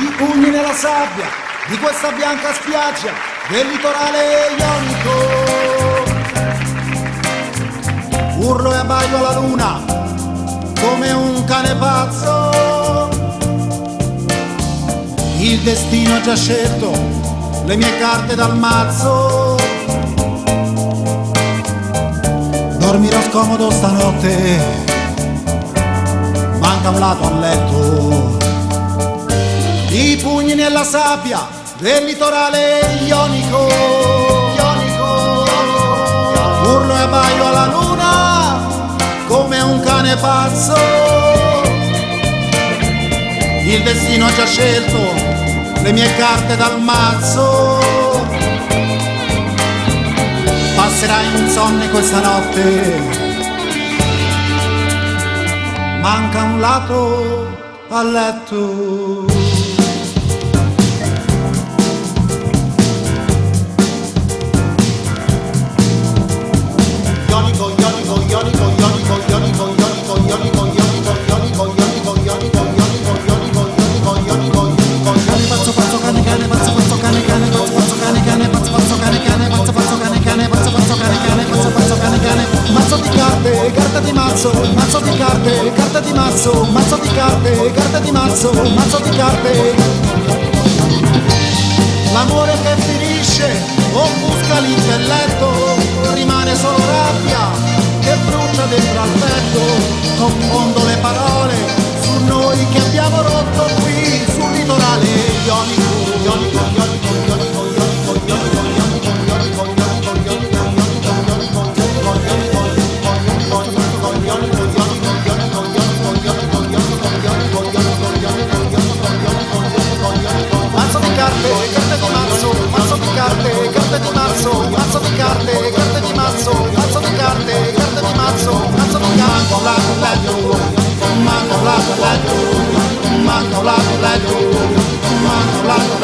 I pugni nella sabbia di questa bianca spiaggia del litorale ionico. Urlo e abbaio alla luna come un cane pazzo. Il destino ha già scelto le mie carte dal mazzo. Dormirò scomodo stanotte, manca un lato al letto. I pugni nella sabbia del litorale ionico. Urlo e abbaio alla luna come un cane pazzo. Il destino ha già scelto le mie carte dal mazzo. Passerai insonne questa notte, manca un lato a letto. Ionico, ionico, ionico, ionico, ionico, ionico, ionico, ionico, ionico, ionico, ionico, ionico, ionico, ionico, ionico, pazzo pazzo cane cane, pazzo pazzo cane cane, pazzo pazzo cane cane, pazzo pazzo cane cane, pazzo pazzo cane cane, pazzo pazzo cane cane, pazzo pazzo cane cane. Mazzo di carte, carta di mazzo, mazzo di carte, carta di mazzo, mazzo di carte, carta di mazzo, mazzo di carte. L'amore che finisce offusca l'intelletto, rimane solo rabbia che brucia dentro al petto. Confondo le parole su noi che abbiamo rotto qui sul litorale ionico. Ionico, ionico, ionico, ionico, ionico, ionico, ionico, ionico, ionico, mazzo di carte, carte di mazzo, mazzo di carte, carte di mazzo, mazzo di carte, carte di mazzo, mazzo di carte, carte di mazzo, mazzo di carte. Manco la letto, manco la letto, manco la letto.